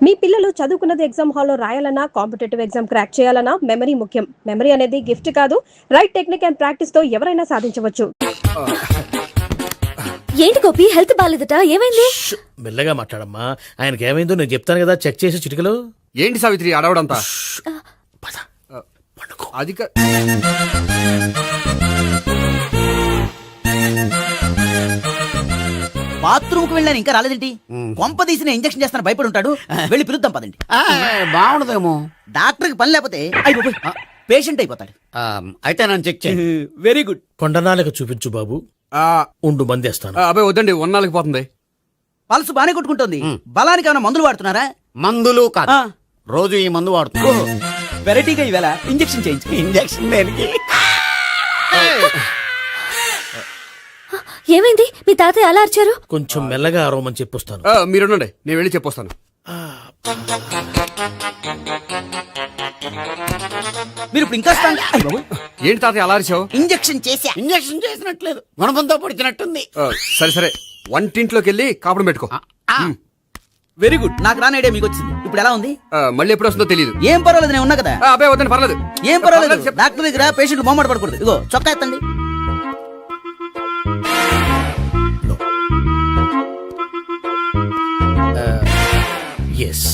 మీ పిల్లలు చదువుకున్నది ఎగ్జామ్ హాల్లో రాయాలన్నా కాంపిటేటివ్ ఎగ్జామ్ క్రాక్ చేయాలన్నా మెమరీ ముఖ్యం. మెమరీ అనేది గిఫ్ట్ కాదు, రైట్ టెక్నిక్ అండ్ ప్రాక్టీస్ తో ఎవరైనా సాధించవచ్చు. ఏంటి గోపి, హెల్త్ బాగాలేదట, ఏమైంది? మెల్లగా మాట్లాడమ్మా. ఆయనకి ఏమైందో నేను చెప్తాను కదా, చెక్ చేసి చిటికలు. ఏంటి సావిత్రి అడవడంతా? అది బాత్రూమ్ కు వెళ్ళాను, ఇంకా రాలేదేంటి? కొంప తీసిన ఇంజక్షన్ చేస్తాను భయపడి ఉంటాడు. వెళ్ళి పిలుద్దాం పదండి. బాగుండదేమో. డాక్టర్ కి పని లేకపోతే పేషెంట్ అయిపోతాడు. అయితే నన్ను చెక్ చేయి. Very good. కొండనాలకు చూపించు బాబు. ఉండు మందేస్తాను. అబ్బాయి వద్దండి, ఉన్నాళ్ళకి పోతుంది. పల్సు బానే కొట్టుకుంటుంది. బలానికి ఏమైనా మందులు వాడుతున్నారా? మందులు కాదు, రోజు ఈ మందు వాడుతున్నా. వెరైటీగా ఈవేళ ఇంజక్షన్ చేయించు. ఇంజక్షన్ దేనికి? ఏమైంది? మీ తాతయ్య అలా అరిచారు? కొంచెం మెల్లగా అరవమని చెప్పొస్తాను. మీరుండండి, నేను వెళ్ళి చెప్పొస్తాను. మీరు ఇప్పుడు ఇంకా ఏంటి తాతయ్య అలా అరిచావు? ఇంజక్షన్ చేశా. ఇంజక్షన్ చేసినట్లేదు, గుణపంతో పొడిచినట్టుంది. సరే సరే, వంటింట్లోకి వెళ్ళి కాపుడు పెట్టుకో. Very good. నాకు రాని ఐడియా మీకు వచ్చింది. ఇప్పుడు ఎలా ఉంది? మళ్ళీ ఎప్పుడు వస్తుందో తెలియదు. ఏం పర్వాలేదు, నేను ఉన్నా కదా. అబ్బాయి వద్దండి, పర్లేదు. ఏం పర్వాలేదు. డాక్టర్ దగ్గర పేషెంట్ మొహమాట పడకూడదు. ఇగో చొక్కా ఎత్తండి. ఎస్.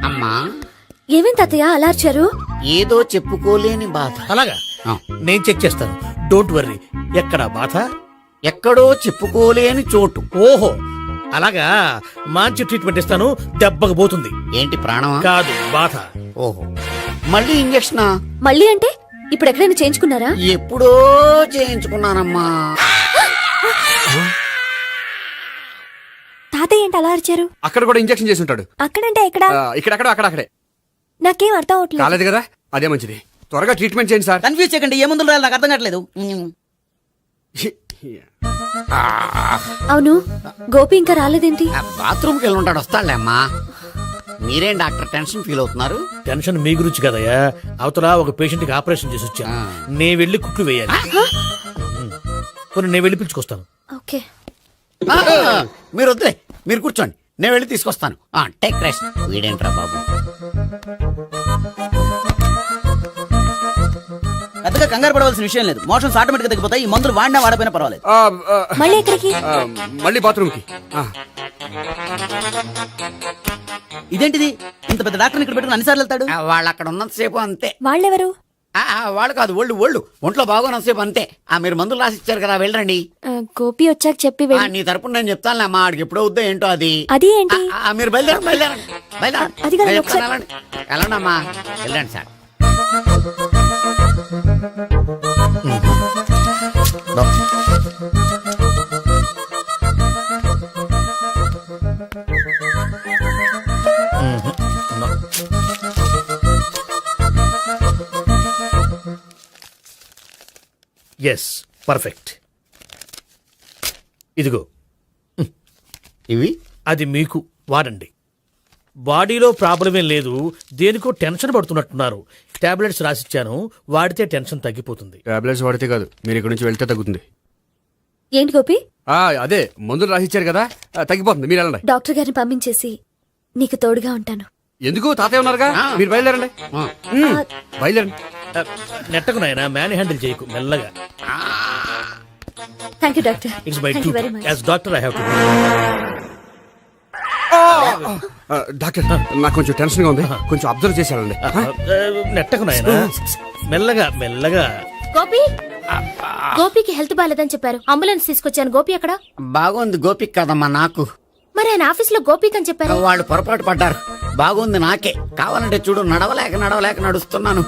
అమ్మా, ఏమైంది తాతయ్య అలా అరిచారు? ఏదో చెప్పుకోలేని బాధ. అలాగా, నేను చెక్ చేస్తాను. Don't worry. ఎక్కడ బాధ? ఎక్కడో చెప్పుకోలేని చోటు. ఓహో అలాగా, మంచి ట్రీట్మెంట్ ఇస్తాను, దెబ్బకు పోతుంది. ఏంటి, ప్రాణమా? కాదు, బాధ. ఓహో, మళ్ళీ ఇంజక్షనా? మళ్ళీ అంటే ఇప్పుడు ఎక్కడైనా చేయించుకున్నారా? ఎప్పుడో చేయించుకున్నానమ్మా. తాతయ్య ఏంటి అలా అరిచారు? అక్కడ కూడా ఇంజక్షన్ చేసి ఉంటాడు. అక్కడంటే ఎక్కడ? ఇక్కడక్కడ అక్కడే. నాకేం అర్థం అవట్లేదు. కాలేదు కదా, అదే మంచిది. త్వరగా ట్రీట్మెంట్ చేయండి సార్. కన్ఫ్యూజ్ చేయకండి. ఏ మందులు రాయాలి నాకు అర్థం కావట్లేదు. అవును, గోపి ఇంకా రాలేదేంటి? బాత్రూమ్కి వెళ్ళి ఉంటాడు, వస్తాడులే అమ్మా. మీరేం డాక్టర్ టెన్షన్ ఫీల్ అవుతున్నారు? టెన్షన్ మీ గురించి కదయ్యా. అవతల ఒక పేషెంట్ కి ఆపరేషన్ చేసి వచ్చా, నే వెళ్ళి కుట్లు వేయాలి. నేను వెళ్ళి పిలుచుకొస్తాను. ఓకే, మీరు వద్దులే, మీరు కూర్చోండి, నేను వెళ్ళి తీసుకొస్తాను. Take rest. వీడేంట్రా బాబు, పెద్దగా కంగారు పడవలసిన విషయం లేదు. మోషన్స్ ఆటోమేటిక్ గా తగ్గిపోతాయి. ఈ మందులు వాడినా వాడపోయినా పర్వాలేదు. మళ్ళీ ఎక్కడికి? మళ్ళీ బాత్రూమ్ కి. ఇదేంటిది, ఇంత పెద్ద డాక్టర్ ఇక్కడ పెట్టుకుని అన్నిసార్లు వెళ్తాడు? వాళ్ళు అక్కడ ఉన్నంతసేపు అంతే. వాళ్ళెవరు? వాళ్ళు కాదు, ఒళ్ళు ఒంట్లో బాగోనంతసేపు అంతే. మీరు మందులు రాసి ఇచ్చారు కదా, వెళ్ళండి. గోపి వచ్చాక చెప్పి నీ తరపున నేను చెప్తానులే అమ్మా, ఆడికి ఎప్పుడు అవుద్దో ఏంటో అది. అది ఏంటి? మీరు బయలుదేరండి. అది కదా, వెళ్ళండి అమ్మా, వెళ్ళండి సార్. Yes, perfect. ఇదిగో ఇవి అది మీకు వాడండి. బాడీలో ప్రాబ్లం ఏం లేదు, దేనికో టెన్షన్ పడుతున్నట్టున్నారు. టాబ్లెట్స్ రాసిచ్చాను, వాడితే టెన్షన్ తగ్గిపోతుంది. టాబ్లెట్స్ వాడితే కాదు, మీరు ఇక్కడ నుంచి వెళ్తే తగ్గుతుంది. ఏంటి గోపి? అదే మందులు రాసిచ్చారు కదా, తగ్గిపోతుంది. మీరు వెళ్ళండి. డాక్టర్ గారిని పంపించేసి నీకు తోడుగా ఉంటాను. ఎందుకు, తాతయ్య ఉన్నారుగా, మీరు బయలుదేరండి. బయలుదేరండి. నెట్టకు నాయనా, మ్యాన్ హ్యాండిల్ చేయకు, మెల్లగా. Thank you doctor. It's my duty as doctor. I have to. Doctor, నాకు కొంచెం టెన్షన్ గా ఉంది, కొంచెం అబ్జర్వ్ చేశానండి. నెట్టకు నాయనా, మెల్లగా. గోపి, గోపికి హెల్త్ బాలేదని చెప్పారు, అంబులెన్స్ తీసుకొచ్చాను. గోపి అక్కడ? బాగుంది గోపిక్ కదమ్మా నాకు. మరి ఆయన ఆఫీస్ లో గోపిక్ అని చెప్పారు. వాళ్ళు పొరపాటు పడ్డారు. బాగుంది నాకే. కావాలంటే చూడు, నడవలేక నడుస్తున్నాను.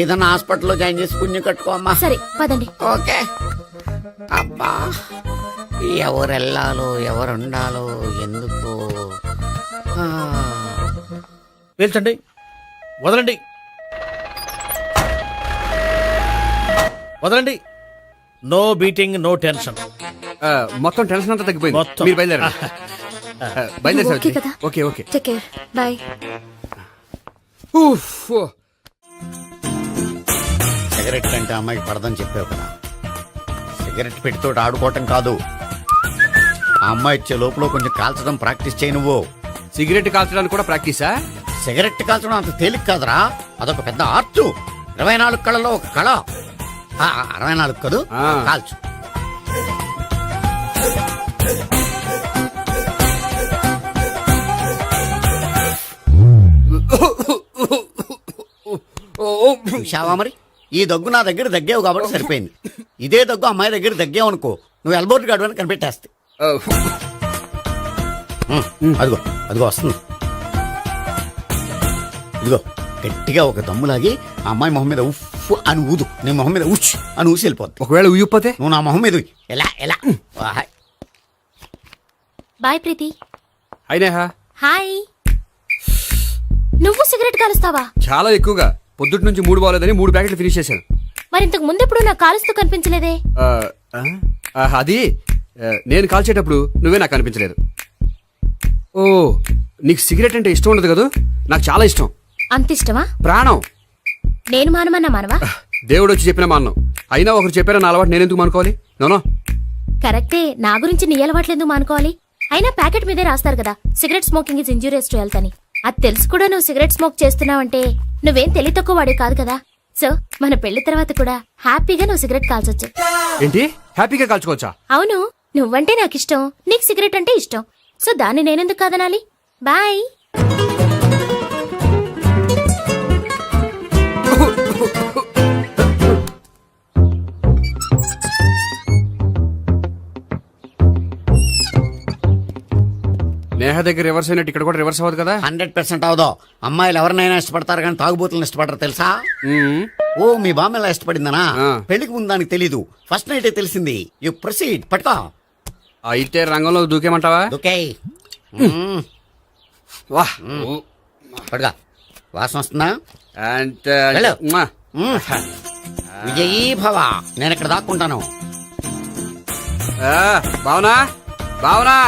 ఏదన్నా హాస్పిటల్లో జాయిన్ చేసి పుణ్యం కట్టుకోమ్మా. సరే పదండి. ఓకే. అబ్బా, ఎవరెళ్ళాలో ఎవరుండాలో ఎందుకు. పేల్చండి, వదలండి. No beating, no tension. మొత్తం టెన్షన్ అంతా తగ్గిపోయింది. మొత్తం. మీరు బయలుదేరండి. ఓకే కదా? Okay. Take care, bye. Cigarette కంటే అమ్మాయికి పడదని చెప్పావు కదా. సిగరెట్ పెట్టితో ఆడుకోవటం కాదు, ఆ అమ్మాయి ఇచ్చే లోపల కొంచెం కాల్చడం ప్రాక్టీస్ చేయి నువ్వు. సిగరెట్ కాల్చడానికి కూడా ప్రాక్టీసా? సిగరెట్ కాల్చడం అంత తేలిక కాదురా, అదొక పెద్ద ఆర్ట్. 24 కళలో ఒక కళ. 64 కదూ, ఆ. కాల్చు. చూశావా మరి, ఈ దగ్గు నా దగ్గర దగ్గేవు కాబట్టి సరిపోయింది. ఇదే దగ్గు అమ్మాయి దగ్గర దగ్గేవు అనుకో, నువ్వు ఎల్బోర్డ్ గాడు అని కనిపెట్టేస్తే. అదిగో అదిగో వస్తుంది. ఇదిగో గట్టిగా ఒక దమ్ములాగి ఆ అమ్మాయి మొహం మీద ఉఫ్ అని ఊదు, నీ మొహం మీద ఉచ్ అని ఊసి వెళ్ళిపోద్ది. ఒకవేళ ఉయ్యపోతే? నువ్వు నా మొహం మీద ఉయ్. ఎలా ఎలా వాహ్. బాయ్ ప్రీతి. అయినా హాయ్. నువ్వు సిగరెట్ కాలుస్తావా? చాలా ఎక్కువగా. పొద్దుటి నుంచి 3 బాగోలేదని 3 ప్యాకెట్లు ఫినిష్ చేశాను. మరి ఇంతకు ముందెప్పుడు నాకు కాలుస్తూ కనిపించలేదే? అది నేను కాల్చేటప్పుడు నువ్వే నాకు అనిపించలేదు. ఓ, నీకు సిగరెట్ అంటే ఇష్టం ఉండదు కదా? నాకు చాలా ఇష్టం, అంత ఇష్టమా? ప్రాణం. నేను మానమన్నా మానవా? దేవుడు వచ్చి చెప్పిన మానం. అయినా ఒకరు చెప్పారా నా అలవాటు నేనెందుకు మానుకోవాలి? నోనో. కరెక్టే, నా గురించి నీ అలవాట్లు ఎందుకు మానుకోవాలి? అయినా ప్యాకెట్ మీదే రాస్తారు కదా, cigarette smoking is injurious to health అని. అది తెలుసు కూడా నువ్వు సిగరెట్ స్మోక్ చేస్తున్నావంటే నువ్వేం తెలివి తక్కువ వాడే కాదు కదా. సో మన పెళ్లి తర్వాత కూడా హ్యాపీగా నువ్వు సిగరెట్ కాల్చొచ్చు. ఏంటి, హ్యాపీగా కాల్చుకోవచ్చా? అవును, నువ్వంటే నాకు ఇష్టం, నీకు సిగరెట్ అంటే ఇష్టం. సో దాన్ని నేనెందుకు కాదనాలి? బాయ్. నేహ దగ్గర రివర్స్ అయినట్టు ఇక్కడ కూడా రివర్స్ అవ్వదు కదా? 100% అవదో. అమ్మాయిలు ఎవరినైనా ఇష్టపడతారు కానీ తాగుబోతులను ఇష్టపడరు తెలుసా? మ్మ్. ఓ, మీ బామ్మ ఎలా ఇష్టపడిందనా? ఆ. పెళ్లికి ముందు దానికి తెలీదు, ఫస్ట్ నైటే తెలిసింది. యు ప్రొసీడ్, పట్టుకో. అయితే రంగంలో దూకేమంటావా? ఓకే, వాహ్. పట్టుకో. వాసన వస్తుందా? అంటే వెళ్ళు. మ్మా. విజయీ భవ. నేను ఇక్కడ దాక్కుంటాను. Bhavana, Bhavana.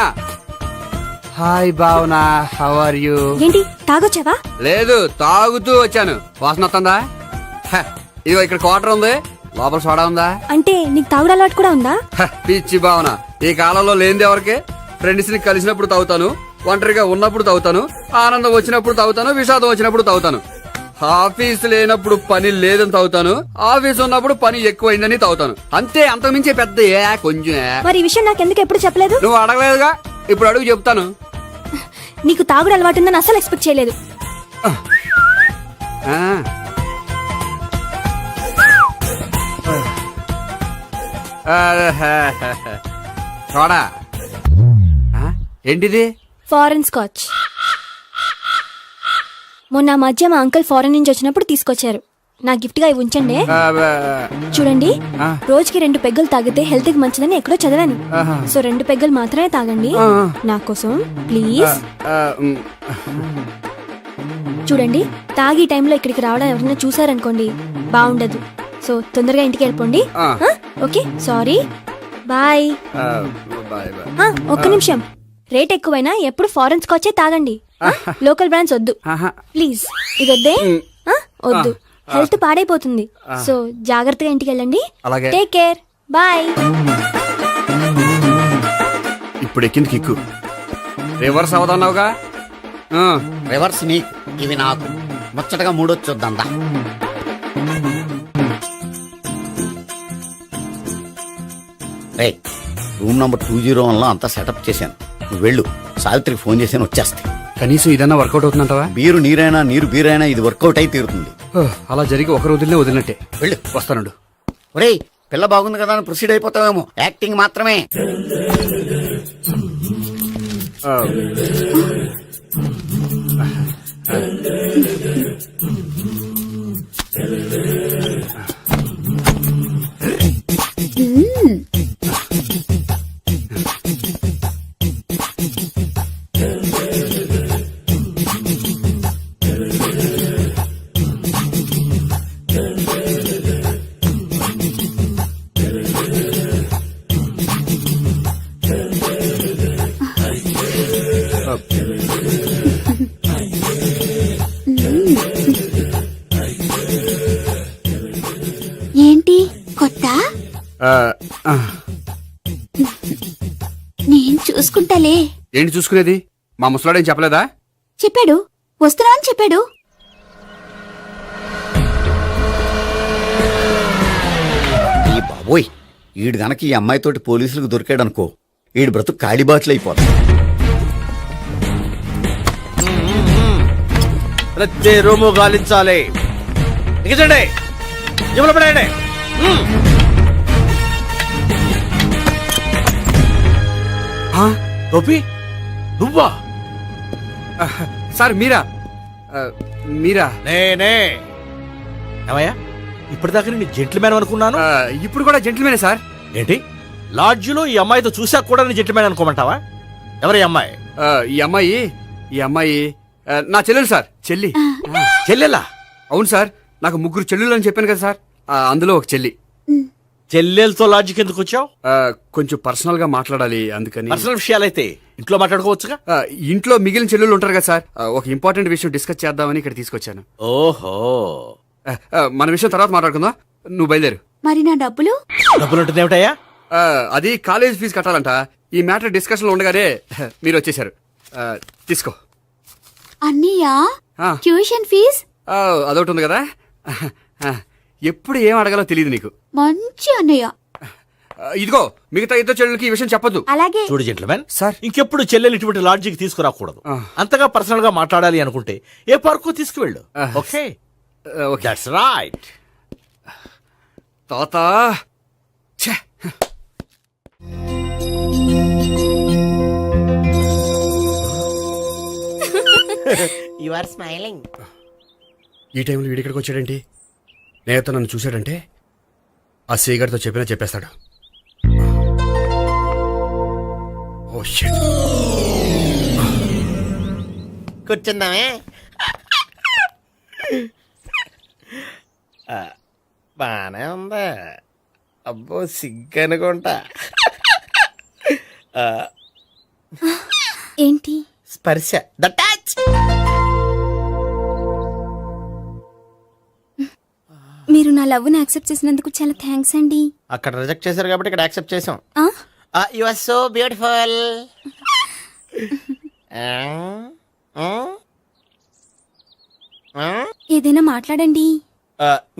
Hi Bhavana, how are you? ఏంటి తాగొచ్చావా? లేదు, తాగుతూ వచ్చాను. వాసన వస్తుందా? ఇదిగో ఇక్కడ క్వార్టర్ ఉంది, లోపల సోడా ఉందా? అంటే నీకు తాగుడు అలవాటు కూడా ఉందా? పిచ్చి భావన, ఈ కాలంలో లేనిది ఎవరికి? ఫ్రెండ్స్ ని కలిసినప్పుడు తాగుతాను, ఒంటరిగా ఉన్నప్పుడు తాగుతాను, ఆనందం వచ్చినప్పుడు తాగుతాను, విషాదం వచ్చినప్పుడు తాగుతాను. ఆఫీస్ లేనప్పుడు పని లేదని తాగుతాను, ఆఫీస్ ఉన్నప్పుడు పని ఎక్కువైందని తాగుతాను. అంతే, అంతకుమించే పెద్ద కొంచెం. మరి ఈ విషయం నాకెందుకు ఎప్పుడు చెప్పలేదు? నువ్వు అడగలేదుగా, ఇప్పుడు అడుగు చెప్తాను. నీకు తాగుడు అలవాటు ఉందని అసలు ఎక్స్పెక్ట్ చేయలేదు. ఆ. సోడా. ఏంటిది? Foreign scotch. మొన్న మధ్య మా అంకుల్ ఫారెన్ నుంచి వచ్చినప్పుడు తీసుకొచ్చారు. నా గిఫ్ట్ గా ఇవి ఉంచండి. చూడండి, రోజుకి 2 పెగ్గులు తాగితే హెల్త్ కి మంచిదని ఎక్కడో చదివాను. సో 2 పెగ్గులు మాత్రమే తాగండి నా కోసం ప్లీజ్. చూడండి, తాగి టైంలో ఇక్కడికి రావడం ఎవరైనా చూసారనుకోండి బాగుండదు. సో తొందరగా ఇంటికి వెళ్ళిపోండి. Okay, sorry, bye. ఒక్క నిమిషం, రేట్ ఎక్కువైనా ఎప్పుడు ఫారెన్ స్కాచే తాగండి. లోకల్ బ్రాండ్స్ వద్దు ప్లీజ్. ఇది వద్దే, వద్దు, హెల్త్ పాడైపోతుంది. సో జాగ్రత్తగా ఇంటికి వెళ్ళండి. Take care, bye. ఇప్పుడు ఎక్కింది కిక్కు. రివర్స్ అవదన్నావుగా? రివర్స్ నీకు, ఇవి నాకు. ముచ్చటగా మూడొచ్చొద్దా? రూమ్ నంబర్ 201 లో అంతా సెటప్ చేశాను. నువ్వు వెళ్ళు, సావిత్రికి ఫోన్ చేశాను, వచ్చేస్తాయి. కనీసం ఇదన్నా వర్కౌట్ అవుతుందంటావా? బీరు నీరైనా నీరు బీరైనా ఇది వర్కౌట్ అయి తీరుతుంది. అలా జరిగి ఒకరు వదిలినే వదిలినట్టే. వెళ్ళు, వస్తానుండు. ఒరేయ్, పిల్ల బాగుంది కదా అని ప్రొసీడ్ అయిపోతావేమో. యాక్టింగ్ మాత్రమే. ఏంటి కొత్త? నేను చూసుకుంటా. ఏంటి చూసుకునేది? మా ముసలాడేం చెప్పలేదా? చెప్పాడు, వస్తున్నా అని చెప్పాడు. ఈ బాబోయ్, ఈడు గనక ఈ అమ్మాయితోటి పోలీసులకు దొరికాడనుకో, ఈడు బ్రతుకు కాళీబాట్లు అయిపోతాడు. ప్రతి రూము గాలించాలి. ఎగచండి, జబ్బులు పడండి. గోపి, నువ్వా? సార్ మీరా? మీరా? నేనే. ఏమయ్యా, ఇప్పటిదాకా నేను జెంట్లమ్యాన్ అనుకున్నాను. ఇప్పుడు కూడా జెంటిల్మేనే సార్. ఏంటి, లాడ్జిలో ఈ అమ్మాయితో చూసాక కూడా నేను జెంట్లమ్యాన్ అనుకోమంటావా? ఎవరి అమ్మాయి? ఈ అమ్మాయి నా చెల్లెలు సార్. చెల్లి. చెల్లెలా? అవును సార్, నాకు 3 చెల్లెలు అని చెప్పాను కదా సార్, అందులో ఒక చెల్లి. చెల్లెలతో లాడ్జికి ఎందుకు వచ్చావు? కొంచెం పర్సనల్ గా మాట్లాడాలి, అందుకని. పర్సనల్ విషయాలైతే ఇంట్లో మాట్లాడుకోవచ్చుగా. ఇంట్లో మిగిలిన చెల్లెలు ఉంటారు కదా సార్, ఒక ఇంపార్టెంట్ విషయం డిస్కస్ చేద్దామని ఇక్కడ తీసుకొచ్చాను. ఓహో, మన విషయం తర్వాత మాట్లాడుకుందాం, నువ్వు బయలుదేరు. మరి నా డబ్బులు? డబ్బులు ఉంటుంది ఏమిటయ్యా? అది కాలేజ్ ఫీజు కట్టాలంట. ఈ మ్యాటర్ డిస్కషన్ లో ఉండగానే మీరు వచ్చేసారు. తీసుకో. అన్నయ్యా, ఆ. Tuition fees? అదొకటి ఉంది కదా. ఎప్పుడు ఏం అడగాలో తెలియదు నీకు. మంచి అన్నయ్య. ఇదిగో, మిగతా ఇద్దరు చెల్లెలకి ఈ విషయం చెప్పొద్దు. అలాగే. చూడు జెంట్లమెన్, సార్. ఇంకెప్పుడు చెల్లెలు ఇటువంటి లాడ్జికి తీసుకురాకూడదు. అంతగా పర్సనల్ గా మాట్లాడాలి అనుకుంటే ఏ పార్కు తీసుకువెళ్ళు. Okay, okay. That's right. తాత. ఛే. You are smiling. ఈ టైంలో వీడి ఇక్కడికి వచ్చాడేంటి? నేత నన్ను చూశాడంటే ఆ సీగర్తో చెప్పినా చెప్పేస్తాడు. Oh shit. కూర్చుందామే. బానే ఉందా? అబ్బో, సిగ్గనుకుంటా. ఏంటి? స్పర్శ, ద టచ్. మీరు నా లవ్ ని యాక్సెప్ట్ చేసినందుకు చాలా థ్యాంక్స్ అండి. అక్కడ రిజెక్ట్ చేశారు కాబట్టి ఇక్కడ యాక్సెప్ట్ చేసాం. ఆ? You are so beautiful. ఏదైనా మాట్లాడండి.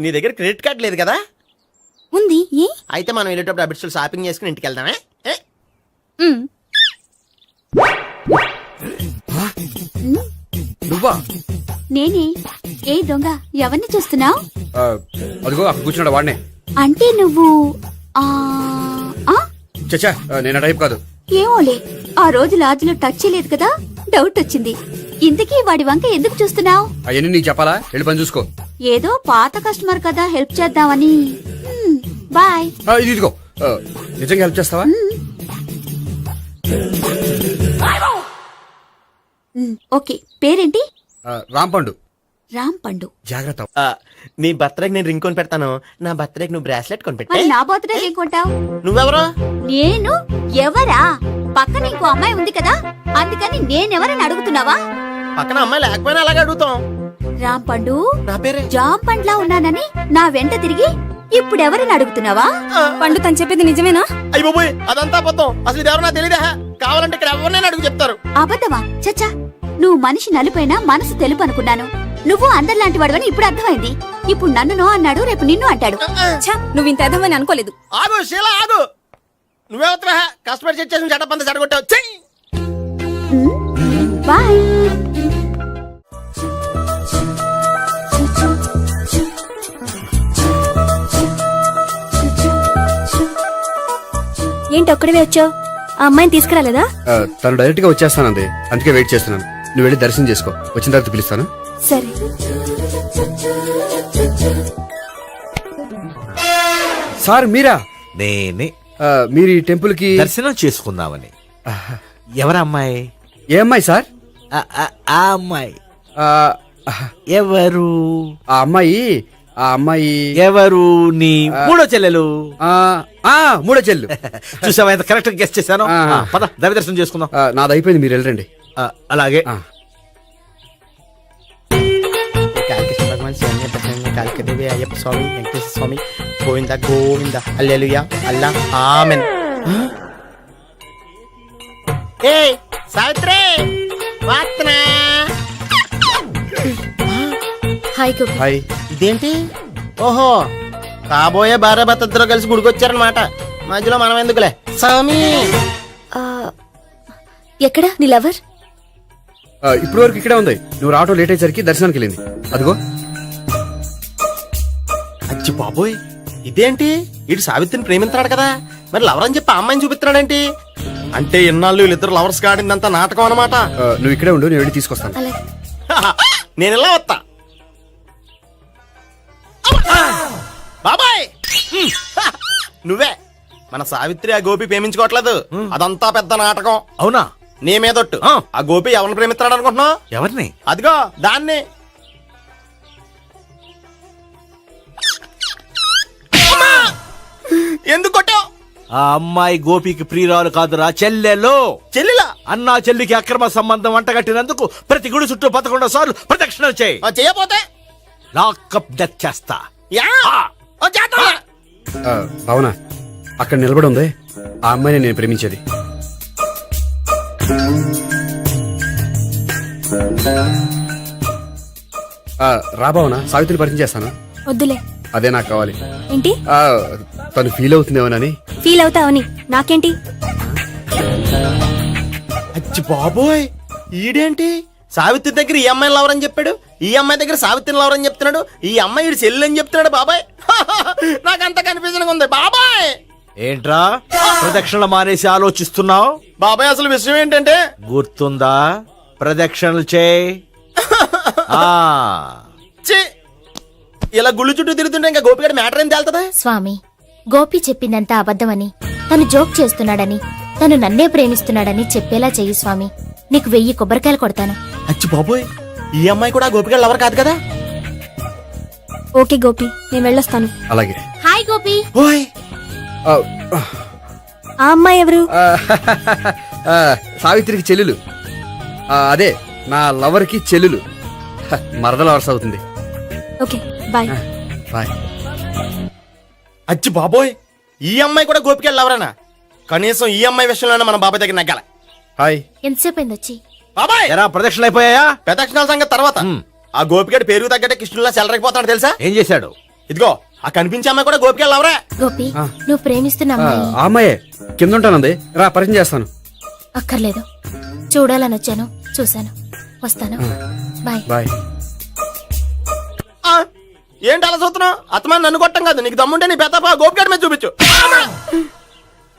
నీ దగ్గర క్రెడిట్ కార్డ్ లేదు కదా? ఉంది. ఏ? అయితే మనం వెళ్ళేటప్పుడు అబిట్స్ షాపింగ్ చేసుకుని ఇంటికి వెళ్దామే. ఉమ్. నువ్వా? నేనే. ఏ దొంగ, ఎవరిని చూస్తున్నావు? అదిగో అక్కడ కూర్చున్నాడు వాడినే. అంటే నువ్వు ఆ ఆ? చచ్చా, నేను ఆ టైప్ కాదు. ఏమోలే, ఆ రోజు లాడ్జ్లో టచ్ చేయలేదు కదా, డౌట్ వచ్చింది. ఇంతకీ వాడి వంక ఎందుకు చూస్తున్నావు? అవన్నీ నీకు చెప్పాలా? వెళ్ళి పని చూసుకో. ఏదో పాత కస్టమర్ కదా, హెల్ప్ చేద్దామని. బాయ్. ఇదిగో, నిజంగా హెల్ప్ చేస్తావా? ఓకే. పేరేంటి? రాంపండు. రామ్ పండు. జాగ్రత్త. నీ బర్త్డేకి నేను రింగ్ కొని పెడతాను, నా బర్త్డేకి నువ్వు బ్రాస్లెట్ కొని మరి పెట్టే. నా బర్త్డే ఏం కొంటావు? నువ్వెవరో? నేను ఎవరా? పక్కన ఇంకో అమ్మాయి ఉంది కదా, అందుకని నేనెవరని అడుగుతున్నావా? పక్కన అమ్మాయి లేకపోయినా అలాగే అడుగుతాం. రామ్ పండు, నా పేరే. జామ్ పండ్లా ఉన్నానని నా వెంట తిరిగి ఇప్పుడెవరని అడుగుతున్నావా? పండు తను చెప్పేది నిజమేనా? అయ్య బాబోయ్, అదంతా అబద్ధం. అసలు ఇది ఎవరో నాకు తెలియదా? కావాలంటే ఇక్కడ ఎవరినైనా అడుగు చెప్తారు. అబద్ధమా? చచ్చా, నువ్వు మనిషి నలుపైనా మనసు తెలుపు అనుకున్నాను. నువ్వు అందరిలాంటి వాడవని ఇప్పుడు అర్థమైంది. ఇప్పుడు నన్ను నో అన్నాడు, రేపు నిన్ను అంటాడు. నువ్వు ఇంత అర్థమని అనుకోలేదు. ఆగు శీల, ఆగు. నువ్వేవత్రా కస్టమర్ చెక్ చేసి చెడ్డ పంత చెడగొట్టావు. బాయ్. ఏంటి ఒక్కడివే వచ్చావు? ఆ అమ్మాయిని తీసుకురాలేదా? తను డైరెక్ట్ గా వచ్చేస్తానంది, అందుకే వెయిట్ చేస్తున్నాను. నువ్వు వెళ్ళి దర్శనం చేసుకో, వచ్చిన తర్వాత పిలుస్తాను. సరే. సార్ మీరా? నేనే. మీరు ఈ టెంపుల్ కి దర్శనం చేసుకుందామని. ఎవరు అమ్మాయి? ఏ అమ్మాయి సార్? ఆ అమ్మాయి ఆ, ఎవరు? ఆ అమ్మాయి ఎవరు? నీ మూడో చెల్లెలు. మూడో చెల్లు. చూసావా ఎంత కరెక్ట్ గెస్ట్ చేశాను. ఆ. పద దైవ దర్శనం చేసుకుందాం. నాది అయిపోయింది, మీరు వెళ్ళండి. అలాగే. కాళికేశ్వర భగవాన్ శరణ్య ప్రసన్న కాళికదేవి అయ్యప్ప స్వామి వెంకటేశ్వర స్వామి గోవింద గోవింద హల్లెలూయా అల్లా ఆమెన్. ఏ సావిత్రి వాత్నా. హాయ్ గోపి. హాయ్. ఇదేంటి? ఓహో, కాబోయే భార్య భర్త ఇద్దరు కలిసి గుడికొచ్చారనమాట. మధ్యలో మనం ఎందుకులే స్వామి. ఆ, ఎక్కడ నీ లవర్? ఇప్పుడు వరకు ఇక్కడే ఉంది. నువ్వు రావటం లేట్ అయ్యేసరికి దర్శనానికి వెళ్ళింది. అదిగో. అచ్చి బాబోయ్, ఇదేంటి? ఇటు సావిత్రిని ప్రేమిస్తున్నాడు కదా, మరి లవర్ అని చెప్పి ఆ అమ్మాయిని చూపిస్తున్నాడేంటి? అంటే ఇన్నాళ్ళు వీళ్ళిద్దరు లవర్స్ కాడిందంతా నాటకం అనమాట. నువ్వు ఇక్కడే ఉండు, నేను వెళ్ళి తీసుకొస్తాను. అలాగే. నేను ఇలా వస్తా. బాబాయ్, నువ్వే మన సావిత్రి ఆ గోపి ప్రేమించుకోవట్లేదు. అదంతా పెద్ద నాటకం. అవునా? నీ మీదొట్టు. ఆ గోపి ఎవరిని ప్రేమిస్తున్నాడు అనుకుంటున్నావు? ఎవరిని? అదిగో దాన్ని. ఎందుకు కొట్టావు? ఆ అమ్మాయి గోపికి ప్రియురాలు కాదురా, చెల్లెలో. చెల్లిలా? అన్నా చెల్లికి అక్రమ సంబంధం అంటగట్టినందుకు ప్రతి గుడి చుట్టూ 11 సార్లు ప్రదక్షిణలు చేయి. చేయపోతే లాకప్ డెత్ చేస్తా. యా? ఓ చేద్దాం. అవునా? అక్కడ నిలబడి ఉంది ఆ అమ్మాయిని నేను ప్రేమించేది. రాబావునా, సావిత్రిని పరిచయం చేస్తాను. వద్దులే. అదే నాకు కావాలి. ఏంటి? తను ఫీల్ అవుతుందేమోనని. ఫీల్ అవుతావని నాకేంటి? అచ్చి బాబోయ్, ఈడేంటి సావిత్రి దగ్గర ఈ అమ్మాయిని లవర్ అని చెప్పాడు, ఈ అమ్మాయి దగ్గర సావిత్రిని లవర్ అని చెప్తున్నాడు, ఈ అమ్మాయి ఈడు చెల్లి అని చెప్తున్నాడు. బాబాయ్ నాకంత కన్ఫ్యూజన్ ఉంది. బాబాయ్ ఏంట్రా ప్రదక్షిణలు మానేసి ఆలోచిస్తున్నావు? బాబాయ్ అసలు విషయం ఏంటంటే, గుర్తుందా? ప్రదక్షిణలు చేయి. ఛీ, ఇలా గుళ్ళు చుట్టూ తిరుగుతుంటే ఇంకా గోపిగడ మ్యాటర్ ఏం తేలుతుందా? స్వామి, గోపి చెప్పిందంతా అబద్ధమని, తను జోక్ చేస్తున్నాడని, తను నన్నే ప్రేమిస్తున్నాడని చెప్పేలా చెయ్యి స్వామి. నీకు 1000 కొబ్బరికాయలు కొడతాను. అచ్చి బాబోయ్, ఈ అమ్మాయి కూడా గోపిగడ లవర్ కాదు కదా? ఓకే గోపి, నేను వెళ్ళొస్తాను. అలాగే. హాయ్ గోపి. ఓయ్, ఆ అమ్మాయి ఎవరు? సావిత్రికి చెల్లెలు. అదే నా లవర్ కి చెల్లెలు. మరద లవర్స్ అవుతుంది. Okay bye. బాయ్. అచ్చి బాబోయ్, ఈ అమ్మాయి కూడా గోపిగడ లవరేనా? కనీసం ఈ అమ్మాయి విషయంలోనే మన బాబాయ్ దగ్గర నగ్గాల. హాయ్. ఎంతసేపు అయింది వచ్చి? బాబాయ్, ఎరా ప్రదక్షిణలు అయిపోయాయా? ప్రదక్షిణాల సంగతి తర్వాత. ఆ గోపిగడ పేరు తగ్గట్టే కృష్ణులా చెలరైపోతాడు తెలుసా? ఏం చేశాడు? ఇదిగో ఆ కనిపించే అమ్మాయి కూడా గోపిగడ లవరే. గోపి, నువ్వు ప్రేమిస్తున్న అమ్మాయి ఆ అమ్మాయే కింద ఉంటానంది. రా పరిచయం చేస్తాను. అక్కర్లేదు. చూడాలని వచ్చాను, చూశాను, వస్తాను. బాయ్. బాయ్. ఆ, ఏంటి అలా చూస్తున్నావు? అత్తమాని నన్ను కొట్టం కాదు, నీకు దమ్ముంటే నీ పెద్ద గోపిగడ మీద చూపించు.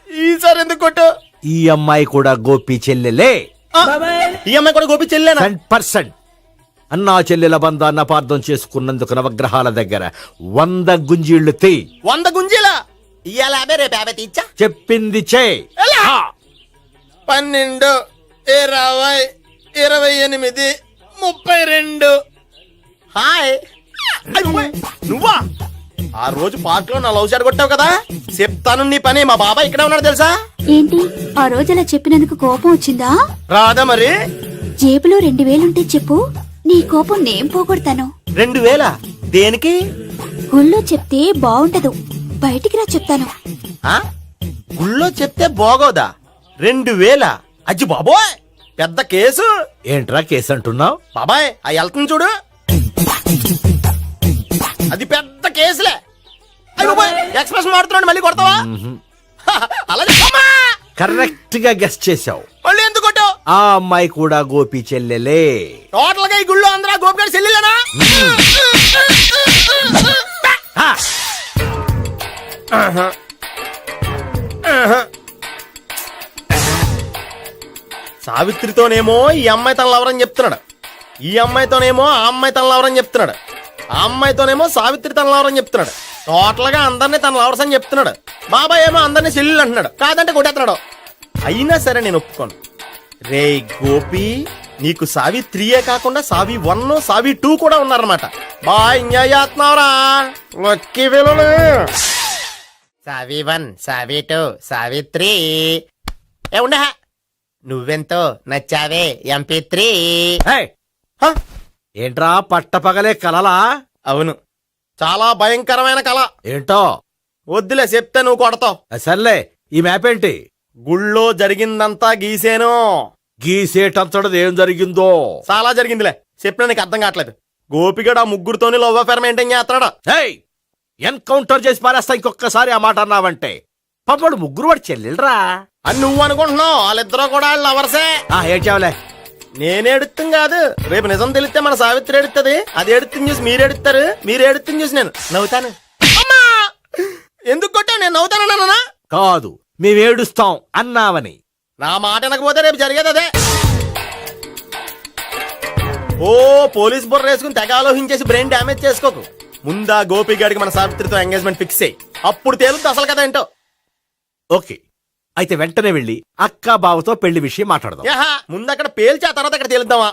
ఈసారి ఎందుకు కొట్టు? ఈ అమ్మాయి కూడా గోపి చెల్లెలే. ఈ అమ్మాయి కూడా గోపి చెల్లేనా? 100%. అన్నా చెల్లెల బంధాన్ని అపార్థం చేసుకున్నందుకు నవగ్రహాల దగ్గర 100 గుంజీళ్లు తీ. 100 గుంజీలా? ఇయ్యాల 50 రేపు 50 తీచ్చా. చెప్పింది చే. 12, 20, 28, 32. హాయ్. నువ్వా? ఆ రోజు పార్క్ లో నా లవ్ షాట్ కొట్టావు కదా, చెప్తాను నీ పని. మా బాబాయ్ ఇక్కడే ఉన్నాడు తెలుసా? ఏంటి ఆ రోజు అలా చెప్పినందుకు కోపం వచ్చిందా? రాదా మరి? జేబులో 2000 ఉంటే చెప్పు, నీ కోపం నేను పోగొడతాను. 2000 దేనికి? గుళ్ళో చెప్తే బాగుంటదు, బయటికి రా చెప్తాను. ఆ? గుళ్ళో చెప్తే బాగోదా? 2000? అజ్జి బాబోయ్, పెద్ద కేసు. ఏంట్రా కేసు అంటున్నావు? బాబాయ్ ఆ వెళ్తుంది చూడు, అది పెద్ద కేసులే. ఎక్స్ప్రెషన్ మారుతున్నాడు, మళ్ళీ కొడతావా? అలా చెప్పమ్మా. కరెక్ట్ గా గెస్ చేశావు. మళ్ళీ ఎందుకు కొట్టావు? ఆ అమ్మాయి కూడా గోపి చెల్లెలే. టోటల్ గా ఈ గుళ్ళో అందరూ గోపిగాడి చెల్లిలేనా? సావిత్రితోనేమో ఈ అమ్మాయి తన లవరని చెప్తున్నాడు, ఈ అమ్మాయితోనేమో ఆ అమ్మాయి తన లవరని చెప్తున్నాడు, ఆ అమ్మాయితోనేమో సావిత్రి తన లవరని చెప్తున్నాడు. టోటల్ గా అందరినీ తన లవర్స్ అని చెప్తున్నాడు. బాబాయ్ ఏమో అందరినీ చెల్లెలు అంటున్నాడు, కాదంటే కొట్టేస్తున్నాడు. అయినా సరే నేను ఒప్పుకోను. రే గోపి, నీకు సావి3 కాకుండా సావి 1, సావి 2 కూడా ఉన్నారన్నమాట. బాయ్ ఎంజాయ్ చేస్తున్నావురా. లక్కీ పిల్లలు. సావి 1, సావి 2, సావి 3. ఏ ఉండే, నువ్వెంతో నచ్చావే MP3. ఏయ్, ఏంట్రా పట్టపగలే కలలా? అవును, చాలా భయంకరమైన కళ. ఏంటో వద్దులే, చెప్తే నువ్వు కొడతావు. సర్లే, ఈ మ్యాప్ ఏంటి? గుళ్ళో జరిగిందంతా గీసేను. గీసేటంతటది ఏం జరిగిందో చాలా జరిగిందిలే చెప్పినా నీకు అర్థం కావట్లేదు. గోపిగడు ఆ ముగ్గురుతోని లవ్ అఫేర్ మెయింటైన్ చేస్తున్నాడు. ఏయ్ ఎన్కౌంటర్ చేసి పారేస్తా ఇంకొకసారి ఆ మాట అన్నావంటే. పాపడు ముగ్గురు వాడు చెల్లెలరా. అని నువ్వు అనుకుంటున్నావు, వాళ్ళిద్దరూ కూడా లవర్సే. ఏడ్చావులే. నేను ఎడుతుంది కాదు, రేపు నిజం తెలిస్తే మన సావిత్రి ఎడుతుంది. అది ఎడుతుంది చూసి మీరు ఎడుతారు, మీరు ఎడుతుంది చూసి నేను నవ్వుతాను. అమ్మా! ఎందుకు కొట్టావు? నేను నవ్వుతానన్నా కాదు, మేమేడుస్తాం అన్నావని. నా మాట వినకపోతే రేపు జరిగేది అదే. ఓ పోలీస్ బుర్ర వేసుకుని తెగ ఆలోచించేసి బ్రెయిన్ డ్యామేజ్ చేసుకోకు. ముందా గోపి గారికి మన సావిత్రితో ఎంగేజ్మెంట్ ఫిక్స్ అయ్యి అప్పుడు తేలుతుంది అసలు కదా ఏంటో. ఓకే, అయితే వెంటనే వెళ్ళి అక్క బావతో పెళ్లి విషయం మాట్లాడదాం. యాహా, ముందు అక్కడ పేల్చి ఆ తర్వాత అక్కడ తేలుద్దామా?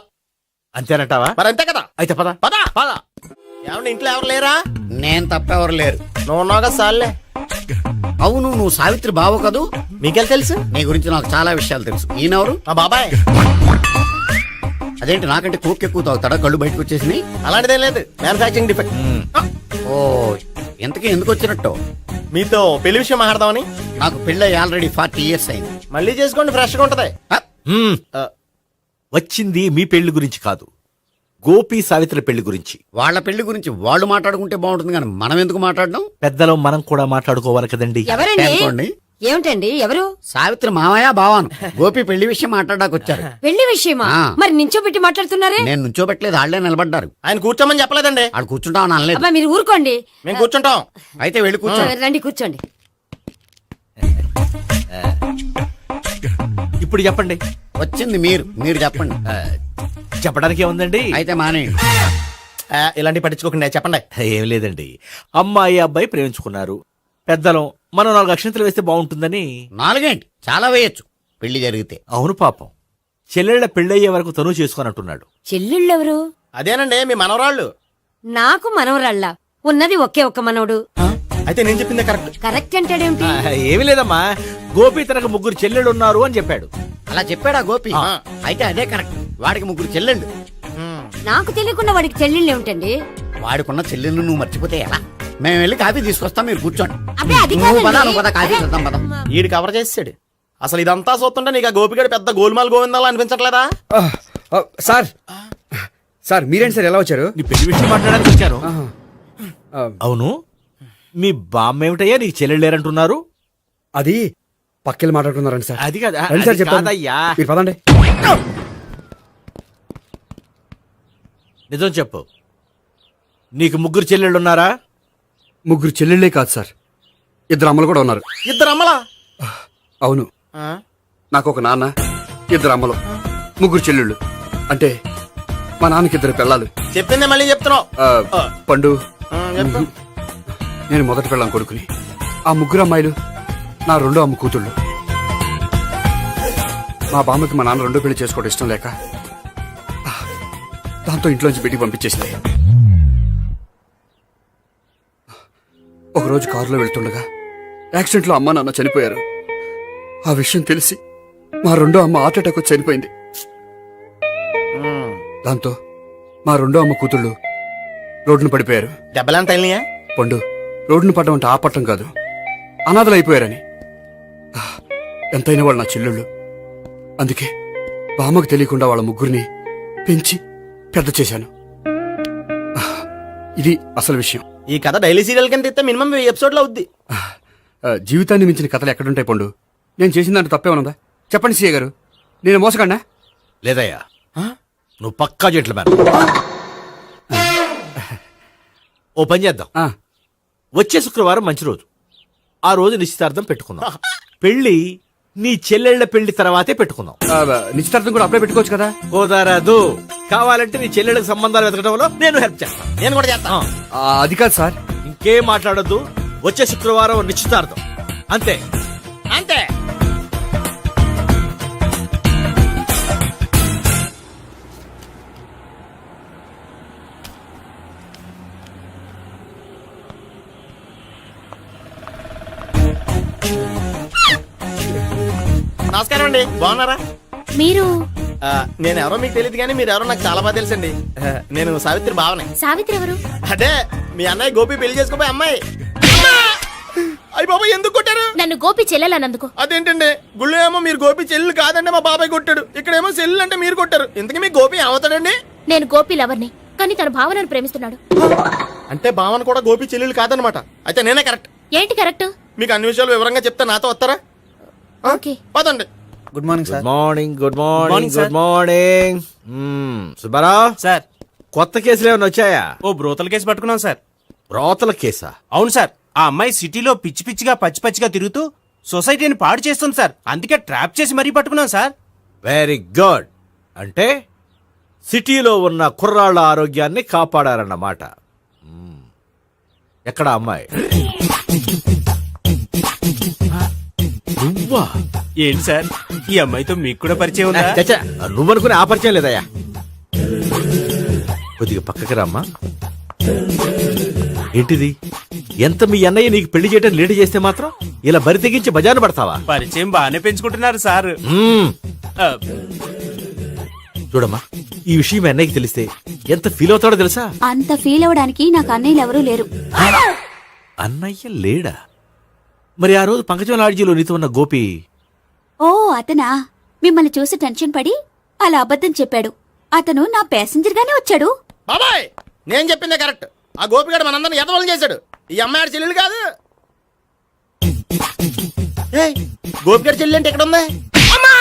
అంతేనంటావా? మరి అంతే కదా. అయితే పద పద పద. ఏమన్నా ఇంట్లో ఎవరు లేరా? నేను తప్పెవరు లేరు. నువ్వు ఉన్నావుగా సార్లే. అవును, నువ్వు సావిత్రి బావ కదూ? మీకెళ్ళి తెలుసు? నీ గురించి నాకు చాలా విషయాలు తెలుసు. ఈయనెవరు? మా బాబాయ్. అదేంటి నాకంటే కోక్ ఎక్కువ తాగుతాడా? కళ్ళు బయటకు వచ్చేసినాయి. అలాంటిదేం లేదు, మ్యానుఫాక్చరింగ్ డిఫెక్ట్. ఓ, ఎంతకీ ఎందుకు వచ్చినట్టు? మీతో పెళ్లి విషయం మాట్లాడదామని. నాకు పెళ్ళి ఆల్రెడీ 40 years అయింది. మళ్ళీ చేసుకోండి, ఫ్రెష్ గా ఉంటది. మ్మ్. వచ్చింది మీ పెళ్లి గురించి కాదు, గోపి సావిత్రి పెళ్లి గురించి. వాళ్ళ పెళ్లి గురించి వాళ్ళు మాట్లాడుకుంటే బాగుంటుంది, కానీ మనం ఎందుకు మాట్లాడడం? పెద్దలో మనం కూడా మాట్లాడుకోవాలి కదండి. అనుకోండి. ఏమిటండి? ఎవరు? సావిత్రి మామయ్య బావాను గోపి పెళ్లి విషయం మాట్లాడడానికి వచ్చారు. పెళ్లి విషయమా? ఆ. మరి నించోబెట్టి మాట్లాడుతున్నారే? నేను నుంచోబెట్టలేదు, వాళ్ళే నిలబడ్డారు. ఆయన కూర్చోమని చెప్పలేదండి. వాళ్ళు కూర్చుంటామని అనలేదు. అబ్బా మీరు ఊరుకోండి. మేము కూర్చుంటాం. అయితే వెళ్ళి కూర్చోండి. రండి కూర్చోండి. ఇప్పుడు చెప్పండి. వచ్చింది మీరు చెప్పండి. చెప్పడానికి ఏముందండి? అయితే మానేయండి. ఇలాంటి పట్టించుకోకుండా చెప్పండి. ఏం లేదండి, అమ్మాయి అబ్బాయి ప్రేమించుకున్నారు. పెద్దలం మనం 4 అక్షంతలు వేస్తే బాగుంటుందని. 4 ఏంటి, చాలా వేయొచ్చు పెళ్లి జరిగితే. అవును పాపం, చెల్లెళ్ళ పెళ్ళయ్యే వరకు తను చేసుకోనంటున్నాడు. చెల్లెళ్ళెవరు? అదేనండి మీ మనవరాళ్ళు. నాకు మనవరాళ్ళ ఉన్నది ఒకే ఒక్క మనవడు. అయితే నేను చెప్పిందే కరెక్ట్. కరెక్ట్ అంటాడేమిటి? ఏమీ లేదమ్మా, గోపి తనకు 3 చెల్లెళ్ళు ఉన్నారు అని చెప్పాడు. అలా చెప్పాడా గోపి? అయితే అదే కరెక్ట్. వాడికి 3 చెల్లెళ్ళు. నాకు తెలియకుండా వాడికి చెల్లెళ్ళు ఏమిటండి? వాడికున్న చెల్లెళ్ళు నువ్వు మర్చిపోతే ఎలా? మేము వెళ్ళి కాఫీ తీసుకొస్తాం, మీరు కూర్చోండి. అబ్బే అది నువ్వు పద, కాదండి. నువ్వు పద, కాఫీ చేద్దాం పద. ఈడు కవర్ చేసాడు. అసలు ఇదంతా చూస్తుంటే నీకు ఆ గోపిగడు పెద్ద గోల్మాల్ గోవిందాలు అనిపించట్లేదా? సార్ సార్ మీరేంటి సార్ ఎలా వచ్చారు? నీ పెళ్లి విషయం మాట్లాడడానికి వచ్చాను. అవును, మీ బామ్మ ఏమిటయ్యా నీకు చెల్లెళ్ళు లేరంటున్నారు? అది పక్కెళ్ళి మాట్లాడుకున్నారండి సార్. అది కాదు, రండి సార్ అది చెప్తాను. కాదయ్యా. మీరు పదండి. నిజం చెప్పు, నీకు 3 చెల్లెళ్ళు ఉన్నారా? 3 చెల్లెళ్ళే కాదు సార్, 2 అమ్మలు కూడా ఉన్నారు. 2 అమ్మలా? అవును, నాకు ఒక నాన్న, 2 అమ్మలు, 3 చెల్లెళ్ళు. అంటే మా నాన్నకి 2 పిల్లలు. చెప్పిందే మళ్ళీ చెప్తున్నావు. పండు, చెప్పు. నేను మొదటి పిల్లం కొడుకుని. ఆ 3 అమ్మాయిలు నా 2వ అమ్మ కూతుళ్ళు. మా బామ్మకి మా నాన్న 2వ పెళ్లి చేసుకోవడం ఇష్టం లేక దాంతో ఇంట్లోంచి బిడ్డికి పంపించేసింది. ఒకరోజు కారులో వెళ్తుండగా యాక్సిడెంట్లో అమ్మ నాన్న చనిపోయారు. ఆ విషయం తెలిసి మా 2వ అమ్మ హార్ట్ అటాక్ వచ్చి చనిపోయింది. దాంతో మా 2వ అమ్మ కూతుళ్ళు రోడ్డును పడిపోయారు. దెబ్బలంత అయినాయా? పండు, రోడ్డును పడ్డం అంటే ఆపట్టం కాదు, అనాథలు అయిపోయారని. ఎంతైనా వాళ్ళు నా చెల్లెళ్ళు. అందుకే బామ్మకు తెలియకుండా వాళ్ళ 3 పెంచి పెద్ద చేశాను. ఇది అసలు విషయం. ఈ కథ డైలీ సీరియల్ కింద ఇస్తే మినిమం 1000 ఎపిసోడ్లు అవుద్ది. జీవితాన్ని మించిన కథలు ఎక్కడుంటాయి పండు? నేను చేసిన దాంట్లో తప్పేమనుందా? చెప్పండి సీఏ గారు, నేను మోసగండా? లేదయ్యా, నువ్వు పక్కా చెట్లు మ్యాన్. ఓ పని చేద్దాం, వచ్చే శుక్రవారం మంచి రోజు, ఆ రోజు నిశ్చితార్థం పెట్టుకుందాం. పెళ్లి నీ చెల్లెళ్ల పెళ్లి తర్వాతే పెట్టుకుందాం. నిశ్చితార్థం కూడా అప్పుడే పెట్టుకోవచ్చు కదా? కుదరదు, కావాలంటే నీ చెల్లెళ్ళకి సంబంధాలు వెతకడంలో నేను హెల్ప్ చేస్తాను. నేను కూడా చేస్తాను. అది కాదు సార్. ఇంకేం మాట్లాడొద్దు, వచ్చే శుక్రవారం నిశ్చితార్థం, అంతే అంతే. నమస్కారం అండి, బాగున్నారా? మీరు నేను ఎవరో మీకు తెలియదు కానీ మీరు ఎవరో నాకు చాలా బాగా తెలుసండి. నేను సావిత్రి బావనే. సావిత్రి ఎవరు? అదే మీ అన్నయ్య గోపి పెళ్లి చేసుకోపోయి అమ్మాయి. అయ్యి బాబాయ్ ఎందుకు కొట్టారు? నన్ను గోపి చెల్లెలన్నందుకు. అదేంటండి గుళ్ళు ఏమో మీరు గోపి చెల్లు కాదంటే మా బాబాయ్ కొట్టాడు, ఇక్కడేమో చెల్లు అంటే మీరు కొట్టారు. ఇంతకీ మీ గోపి ఏమవుతాడండి? నేను గోపి లవర్ని, కానీ తన భావనను ప్రేమిస్తున్నాడు. అంటే భావన కూడా గోపి చెల్లెలు కాదనమాట. అయితే నేనే కరెక్ట్. ఏంటి కరెక్ట్? మీకు అన్ని విషయాలు వివరంగా చెప్తే నాతో వస్తారా? ఓకే. పదండి. Good morning good morning good morning good morning. Subbarao sir, కొత్త కేసులు ఏమైనా వచ్చాయా? ఓ బ్రోతల కేసు పట్టుకున్నాం సార్. రోతల కేసా? అవును సార్, ఆ అమ్మాయి సిటీలో పిచ్చి పిచ్చిగా పచ్చి పచ్చిగా తిరుగుతూ సొసైటీని పాడు చేస్తుంది సార్. అందుకే ట్రాప్ చేసి మరీ పట్టుకున్నాం సార్. Very good. అంటే సిటీలో ఉన్న కుర్రాళ్ళ ఆరోగ్యాన్ని కాపాడారన్నమాట. ఎక్కడ అమ్మాయి? నువ్వా? ఏంటి సార్, ఈ అమ్మాయితో మీకు కూడా పరిచయం ఉందా? చచ్చా, నువ్వనుకునే ఆ పరిచయం లేదయ్యా. కొద్దిగా పక్కకి రామ్మా. ఏంటిది? ఎంత మీ అన్నయ్య నీకు పెళ్లి చేయడం లేట్ చేస్తే మాత్రం ఇలా బరి తెగించి బజారు పడతావా? పరిచయం బాగానే పెంచుకుంటున్నారు సార్. ఆ, చూడమ్మా, ఈ విషయం మీ అన్నయ్యకి తెలిస్తే ఎంత ఫీల్ అవుతాడో తెలుసా? అంత ఫీల్ అవడానికి నాకు అన్నయ్యలు ఎవరూ లేరు. అన్నయ్య లేడా? మరి ఆ రోజు పంకజం లాడ్జీలో నీతో ఉన్న గోపి? ఓ అతనా? మిమ్మల్ని చూసి టెన్షన్ పడి అలా అబద్ధం చెప్పాడు. అతను నా ప్యాసింజర్ గానే వచ్చాడు. బాబాయ్ నేను చెప్పిందే కరెక్ట్. ఆ గోపిగాడు మనందరిని ఎదవలం చేశాడు. ఈ అమ్మాయి చెల్లెలు కాదు. గోపిగాడి చెల్లి అంటే ఎక్కడ ఉంది? అమ్మా!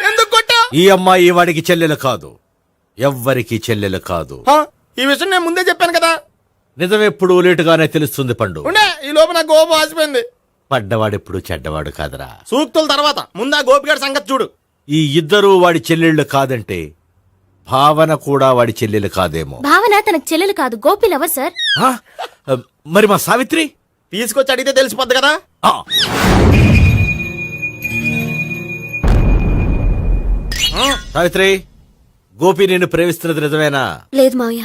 ఎందుకు కొట్టా? ఈ అమ్మాయి వాడికి చెల్లెలు కాదు, ఎవ్వరికి చెల్లెలు కాదు. ఈ విషయం నేను ముందే చెప్పాను కదా. నిజమెప్పుడు లేటుగానే తెలుస్తుంది పండు. ఉండే ఈ లోపు నా గోపం ఆసిపోయింది. పడ్డవాడెప్పుడు చెడ్డవాడు కాదురా. సూక్తుల తర్వాత ముందు ఆ గోపిగాడి సంగతి చూడు. ఈ ఇద్దరూ వాడి చెల్లెళ్ళు కాదంటే భావన కూడా వాడి చెల్లెలు కాదేమో. భావన తనకు చెల్లెలు కాదు, గోపి లవర్ సార్. ఆ? మరి మా సావిత్రి? తీసుకొచ్చి అడిగితే తెలిసిపోద్ది కదా. ఆ. సావిత్రి, గోపి నిన్ను ప్రేమిస్తున్నది నిజమేనా? లేదు మావయ్య,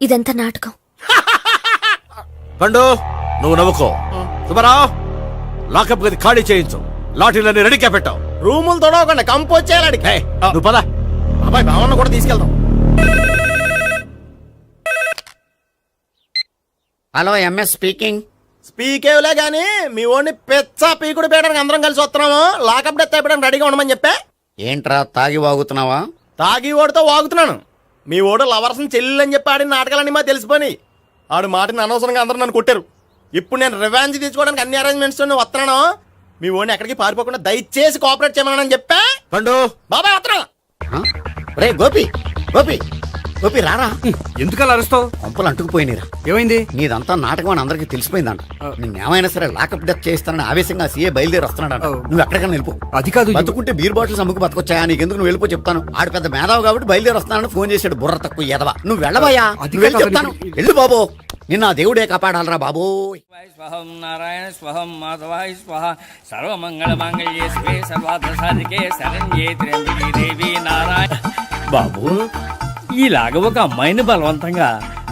ఇదంతా నాటకం. పండు, నువ్వు నవ్వుకో. సుబ్బారావు, లాకప్ గది ఖాళీ చేయించు. లాఠీలన్నీ రెడీగా పెట్టావు. రూములు తొడవకుండా కంపోజ్ చేయాలి. నువ్వు పద. అబ్బాయి భావన కూడా తీసుకెళ్దాం. Hello, MS speaking. స్పీకేవ్లే గానీ మీ ఓడిని పెచ్చ పీకుడు పేయడానికి అందరం కలిసి వస్తున్నాము. లాకప్ డెత్ అయిపోయడానికి రెడీగా ఉండమని చెప్పే. ఏంట్రా తాగి వాగుతున్నావా? తాగి ఓడితో వాగుతున్నాను. మీ ఓడు లవర్స్ని చెల్లెలని చెప్పి ఆడిన నాటకాలన్నీ మా తెలిసిపోయి ఆడు మాటని అనవసరంగా అందరూ నన్ను కొట్టారు. ఇప్పుడు నేను రివెంజ్ తీసుకోవడానికి అన్ని అరేంజ్మెంట్స్ వస్తున్నాను. మీ ఓడిని ఎక్కడికి పారిపోకుండా దయచేసి కోఆపరేట్ చేయమని చెప్పా. పండు, బాబాయ్ వస్తున్నా. రే గోపి, గోపి, గోపి రారా. ఎందుకలా అరుస్తావు? కొంపలు అంటుకుపోయినరా. ఏమైంది? నీదంతా నాటకం అని అందరికీ తెలిసిపోయిందంట. నిన్నేమైనా సరే లాకప్ డెత్ చేస్తానని ఆవేశంగా సీఏ బయలుదేరి వస్తున్నాడు. నువ్వు ఎక్కడికైనా వెళ్ళిపో. అది కాదు. బతుకుంటే బీర్ బాటిల్స్ అమ్ముకు బతకొచ్చాయా? నీకెందుకు? నువ్వు వెళ్ళిపో చెప్తాను. ఆడు పెద్ద మేధావు కాబట్టి బయలుదేరి వస్తానని ఫోన్ చేశాడు. బుర్ర తక్కువ ఎదవా. నువ్వు వెళ్ళబోయా? నువ్వు వెళ్ళి చెప్తాను. వెళ్ళు బాబో, నిన్న ఆ దేవుడే కాపాడాలరా బాబో. స్వహం నారాయణ స్వహం మాధవాయ స్వహ సర్వమంగళ మాంగళ్యే శివే సర్వార్థ సాధికే శరణ్యే త్ర్యంబకే దేవి నారాయణ. బాబు, ఇలాగ ఒక అమ్మాయిని బలవంతంగా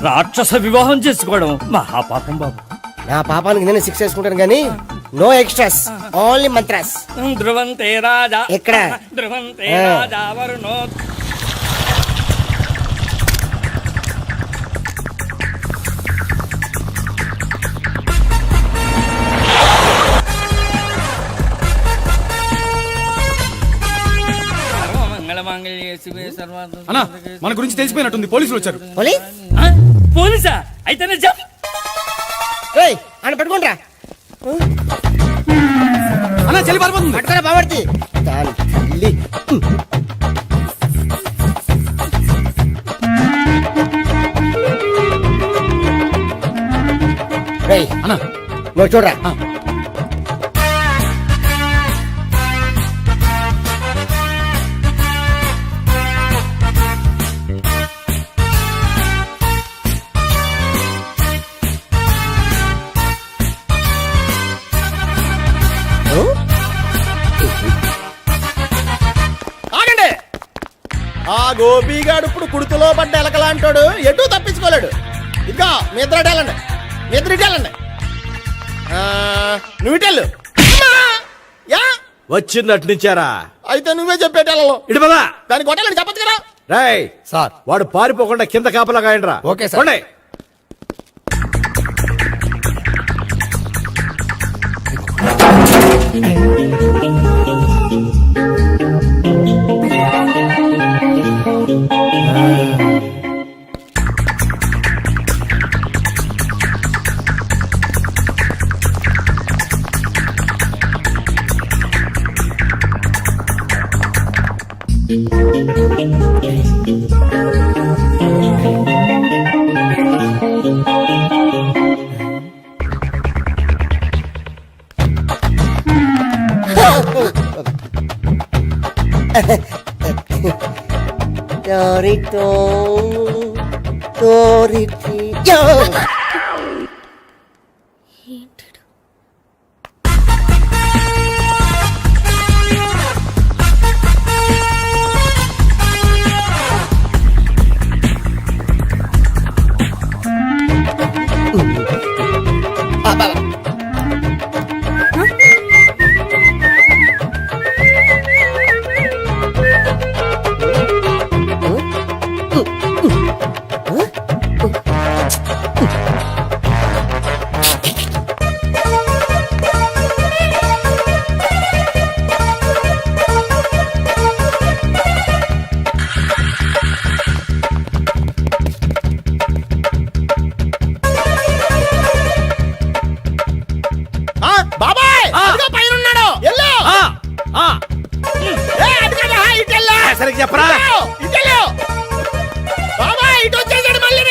రాక్షస వివాహం చేసుకోవడం మహాపాపం బాబు. నా పాపానికి నేను శిక్ష వేసుకుంటాను కానీ నో ఎక్స్ట్రాస్, ఓన్లీ మంత్రాస్. ధ్రువంతే రాజా ఎక్కడ? ధ్రువంతే రాజా వరుణో. మన గురించి తెలిసిపోయినట్టుంది, పోలీసులు వచ్చారు. పోలీసా? అయితేనే చెప్పు. అని పెట్టుకుంటా అన్నా, చెల్లి పారిపోతుంది. పట్టుకురా బాబర్తి. అన్నా, నువ్వు చూడరా. ఆ గోపిగాడు ఇప్పుడు కుడుతులో పడ్డ ఎలకలాంటాడు, ఎటు తప్పించుకోలేడు. ఇదిగా మీ ఇద్దరు వెళ్ళండి, మీ ఇద్దరు ఇటు వెళ్ళండి. నువ్వు ఇటెళ్ళు. వచ్చిందటు నుంచారా? అయితే నువ్వే చెప్పేటెళ్ళలో ఇటు పద. దాన్ని కొట్టాలని చెప్పచ్చు కదా. రేయ్ సార్, వాడు పారిపోకుండా కింద కాపలా కాయండిరా. Okay sir. బాబాయ్ అదిగో పైన ఉన్నాడు ఎల్లో సరిగ్గా చెప్పరా బాబాయ్ ఇటు వచ్చేసాడు మళ్ళీ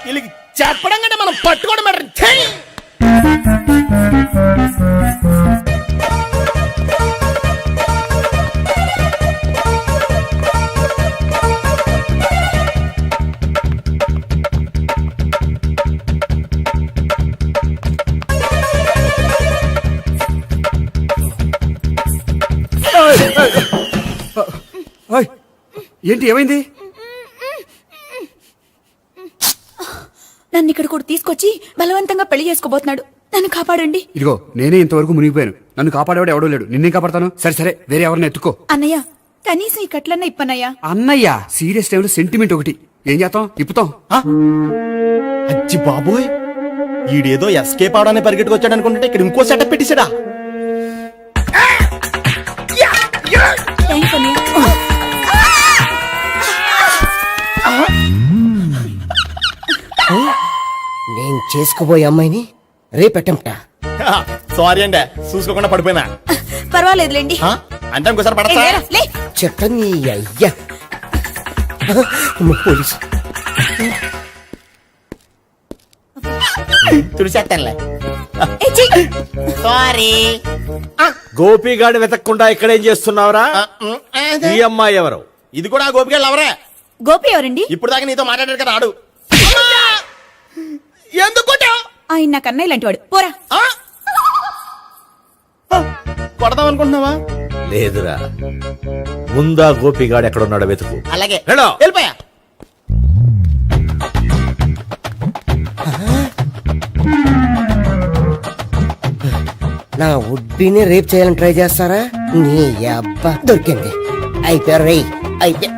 వీళ్ళకి చెప్పడం కంటే మనం పట్టుకోవడం మరి ఏంటి ఏమైంది? నన్ను ఇక్కడ కూడా తీసుకొచ్చి బలవంతంగా పెళ్లి చేసుకోబోతున్నాడు. నన్ను కాపాడండి. ఇదిగో నేనే ఇంతవరకు మునిగిపోయాను. నన్ను కాపాడేవాడు ఎవడో లేడు. నిన్నే కాపాడతాను. సరే సరే వేరే ఎవరిని ఎత్తుకో. అన్నయ్య కనీసం ఈ కట్లన్నా ఇప్పనయ్యా. అన్నయ్య సీరియస్ టైంలో సెంటిమెంట్ ఒకటి. ఏం చేస్తాం? ఇప్పుతాం. అచ్చి బాబోయ్ ఈడేదో ఎస్కేప్ అవడానికి పరిగెట్టుకొచ్చాడు అనుకుంటే ఇక్కడ ఇంకో సెటప్ పెట్టేశాడా? థ్యాంక్స్ అన్నయ్య. నేను చేసుకోబోయే అమ్మాయిని రేపెట్టంట. సారీ అండి చూసుకోకుండా పడిపోయినా. పర్వాలేదులేండి. అంటే ఇంకోసారి పడతా చెట్ట నీ అయ్యా పోలీసు తుడిచేస్తానులే. సారీ. గోపిగాడిని వెతకకుండా ఇక్కడేం చేస్తున్నావురా? ఈ అమ్మాయి ఎవరు? ఇది కూడా గోపిగాళ్ళు ఎవరే? గోపి ఎవరండి? ఇప్పుడు దాకా నీతో మాట్లాడారు కదా ఆడు. ఎందుకు ఆయన నాకు అన్నయ్య లాంటి వాడు. పోరా. కొడదాం అనుకుంటున్నావా? లేదురా, ముందా గోపిగాడు ఎక్కడున్నాడో వెతుకు. అలాగే హలో వెళ్ళిపోయా. నా ఉడ్బీని రేప్ చేయాలని ట్రై చేస్తారా? నీ అబ్బా దొరికింది. అయిపోయారు రేయ్ అయితే.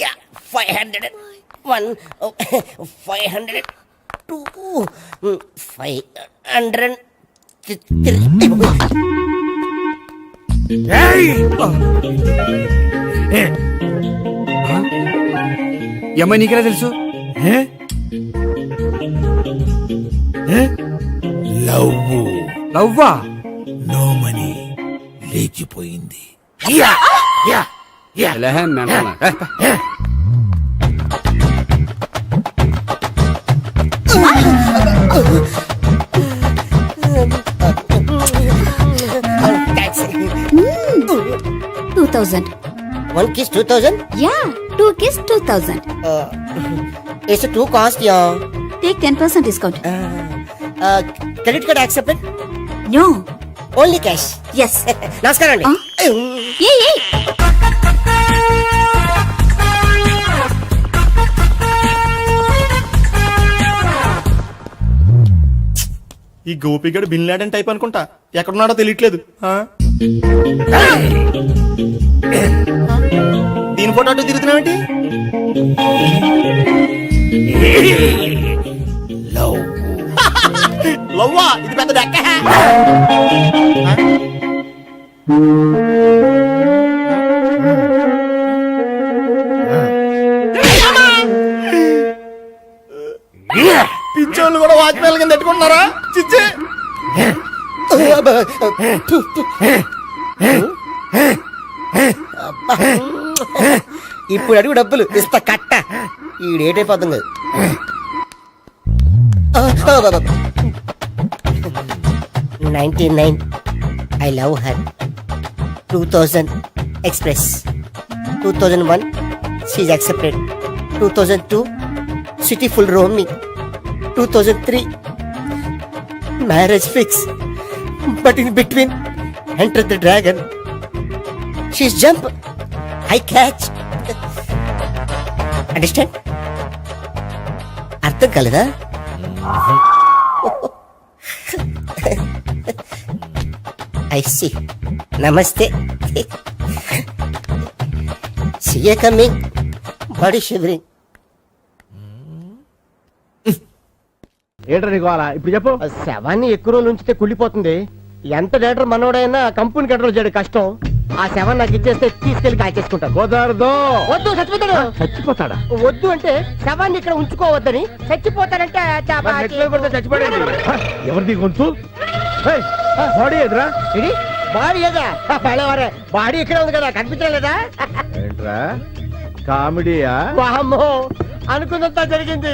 Yeah, 501, 502, 503. ఈ అమ్మాయి నీకెలా తెలుసు? లవ్వా? నో మనీ లేచిపోయింది. One kiss 2000? Yeah, 2 kiss 2000. It's a 2 cost, yeah. Take 10% discount. Credit card accepted? No. Only cash. Yes. నమస్కారం అండి. Hey. ఈ గోపిగడు బిన్ లాడెన్ టైప్ అనుకుంటా ఎక్కడున్నాడో తెలియట్లేదు ఆ? దీని ఫోటో అటు తిరుగుతున్నావేంటి లవ్వా ఇది పెద్ద డెక్క పిచ్చోళ్ళు కూడా వాచ్మెన్ కింద పెట్టుకుంటున్నారా చిచ్చే ఇప్పుడు అడుగు డబ్బులు ఇస్తా కట్ట ఈ డేట్ అయిపోతుంది కదా 99 I love her 2000 express 2001 she's accepted 2002 city full roaming 2003 marriage fix but in between enter the dragon she's jump I catch understand అర్థం కాలేదా ఐ సీ నమస్తే సీఏ కమింగ్ బాడీ షివరింగ్ ఏంట్రా నీకు అలా ఇప్పుడు చెప్పు శవాన్ని ఎక్కువ రోజులు ఉంచితే కుళ్ళిపోతుంది ఎంత డేటర్ మనోడైనా కంపెనీ కంట్రోల్ చేయడం కష్టం ఆ శవాన్ని నాకు ఇచ్చేస్తే తీసుకెళ్లి కాల్చేసుకుంటా కుదరదు వద్దు చచ్చిపోతాడు చచ్చిపోతాడా వద్దు అంటే శవాన్ని ఇక్కడ ఉంచుకోవద్దని చచ్చిపోతాడంటే చచ్చిపోయాడు ఎవరిది గొంతు బాడీ ఎదురా ఇది బాడీ ఏదా పడేవారే బాడీ ఇక్కడే ఉంది కదా కనిపించలేదా ఏంట్రా కామెడీయా వామ్మో అనుకున్నంత జరిగింది